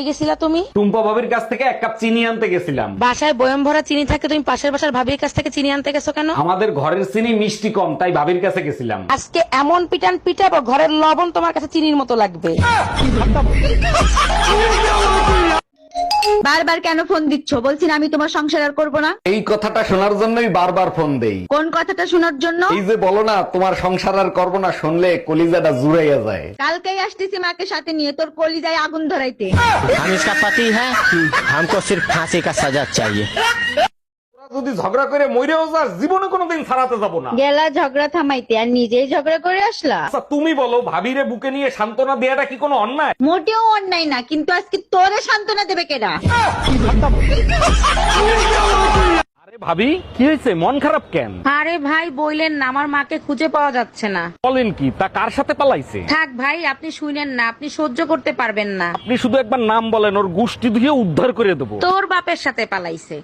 কই গেছিলা তুমি? টুম্পা ভাবির কাছ থেকে 1 কাপ চিনি আনতে গেছিলাম। বাসায় বয়ম ভরা চিনি থাকে, তুমি পাশের বাসার ভাবির কাছ থেকে চিনি আনতে গেছো কেন? আমাদের ঘরের চিনি মিষ্টি কম, তাই ভাবির কাছে গেছিলাম। আজকে এমন পিটান পিটাবো, ঘরের লবণ তোমার কাছে চিনির মতো লাগবে। বারবার কেন ফোন দিচ্ছ? বলছি না আমি তোমার সংসার আর করবো না। এই কথাটা শোনার জন্যই বারবার ফোন দেই। কোন কথাটা শোনার জন্য? এই যে বলো না তোমার সংসার আর করবো না, শুনলে কলিজাটা জুড়াইয়া যায়। কালকেই আসতেছি মাকে সাথে নিয়ে তোর কলিজায় আগুন ধরাইতে। हम इसका पति है, हमको सिर्फ फांसी का सजा चाहिए। যদি ঝগড়া করে মইরেও যাস, জীবনে কোনোদিন ছাড়াতে যাবো না। গেলা ঝগড়া থামাইতে আর নিজেই ঝগড়া করে আসলা। আচ্ছা তুমি বলো, ভাবিরে বুকে নিয়ে সান্ত্বনা দেয়াটা কি কোনো অন্যায়? মোটেও অন্যায় না, কিন্তু আজকে তোরে সান্ত্বনা দেবে কেডা? আরে ভাবি, কি হয়েছে? মন খারাপ কেন? আরে ভাই বইলেন না, আমার মাকে খুঁজে পাওয়া যাচ্ছে না। বলেন কি? তা কার সাথে পালাইছে? থাক ভাই, আপনি শুনেন না, আপনি সহ্য করতে পারবেন না। আপনি শুধু একবার নাম বলেন, ওর গোষ্ঠী ধুয়ে উদ্ধার করে দেবো। তোর বাপের সাথে পালাইছে।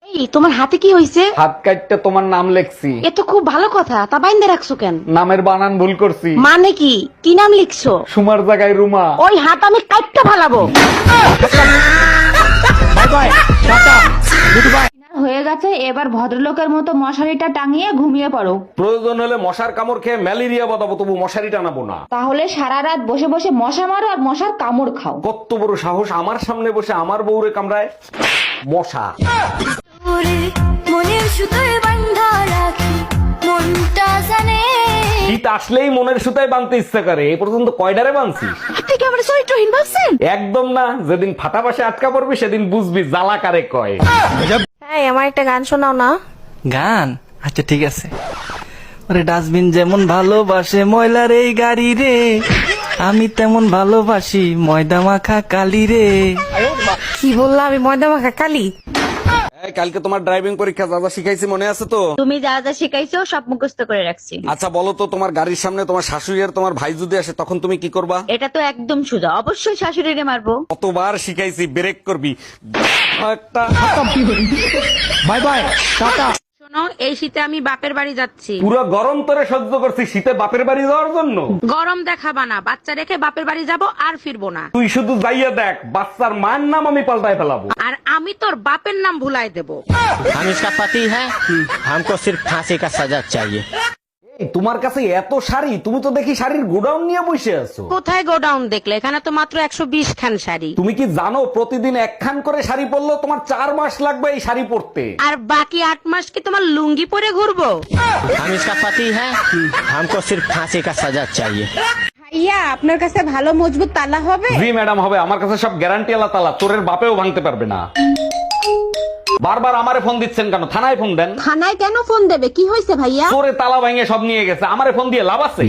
এই তোমার হাতে কি হইছে? হাত কাটতে তোমার নাম লেখছি। এ তো খুব ভালো কথা, তা বাইন্দে রাখছো কেন? নামের বানান ভুল করছি। মানে কি? কি নাম লিখছো? সুমার জায়গায় রুমা। ওই হাত আমি কাটতে ফালাবো। হয়ে গেছে, এবার ভদ্রলোকের মতো মশারিটা টাঙিয়ে ঘুমিয়ে পড়ো। প্রয়োজন হলে মশার কামড় খেয়ে ম্যালেরিয়া বাঁধাবো, তবু মশারি টানাবো না। তাহলে সারা রাত বসে বসে মশা মারো আর মশার কামড় খাও। কত বড় সাহস আমার সামনে বসে আমার বউরে কামড়ায় মশা। মনের সুতোয় বান্ধা রাখি মনটা জানে। শীত আসলেই মনের সুতায় বাঁধতে ইচ্ছা করে। এই পর্যন্ত কয়ডারে বাঁধছিস? আপনি কি আমার চরিত্রহীন ভাবছেন? একদম না। যেদিন ফাটা পাশে আটকা পড়বি সেদিন বুঝবি জ্বালা কারে কয়। হ্যাঁ, আমার একটা গান শোনাও না। গান? আচ্ছা ঠিক আছে। ওরে ডাস্টবিন যেমন ভালোবাসে ময়লার এই গাড়ি রে, আমি তেমন ভালোবাসি ময়দা মাখা কালি রে। কি বললা? আমি ময়দা মাখা কালি? এই, কালকে তোমার ড্রাইভিং পরীক্ষা যা যা শিখাইছি মনে আছে তো? তুমি যা যা শিখাইছো সব মুখস্থ করে রাখছি। আচ্ছা বলো তো, তোমার গাড়ির সামনে তোমার শাশুড়ি আর তোমার ভাই যদি আসে তখন তুমি কি করবা? এটা তো একদম সোজা, অবশ্যই শাশুড়িরে মারবো। কতবার শিখাইছি, ব্রেক করবি একটা। Bye bye, tata. শোনো, এই শীতে আমি বাপের বাড়ি যাচ্ছি। পুরো গরম তোরে সহ্য করছি, শীতে বাপের বাড়ি যাওয়ার জন্য? গরম দেখাবা না, বাচ্চা রেখে বাপের বাড়ি যাব আর ফিরবো না। তুই শুধু যাইয়া দেখ, বাচ্চার মায়ের নাম আমি পাল্টায় ফেলাবো। আর আমি তোর বাপের নাম ভুলাই দেব। हम इसका पति है, हमको सिर्फ फांसी का सजा चाहिए। এই, তোমার কাছে এত শাড়ি, তুমি তো দেখি শাড়ির গোডাউন নিয়ে বসে আছো। কোথায় গোডাউন দেখলে? এখানে তো মাত্র 120 খান শাড়ি। তুমি কি জানো প্রতিদিন 1 খান করে শাড়ি পরলেও তোমার 4 মাস লাগবে এই শাড়ি পরতে। আর বাকি 8 মাস কি তোমার লুঙ্গি পরে ঘুরবো? हम इसका पति है, हमको सिर्फ फांसी का सजा चाहिए। ভাইয়া, আপনার কাছে ভালো মজবুত তালা হবে? জি ম্যাডাম হবে, আমার কাছে সব গ্যারান্টি আলা তালা, তোরের বাপেও ভাঙতে পারবে না। বারবার আমারে ফোন দিচ্ছেন কেন? থানায় ফোন দেন। থানায় কেন ফোন দেবে? কি হয়েছে ভাইয়া? তোরে তালা ভাঙে সব নিয়ে গেছে, আমারে ফোন দিয়ে লাভ আছে?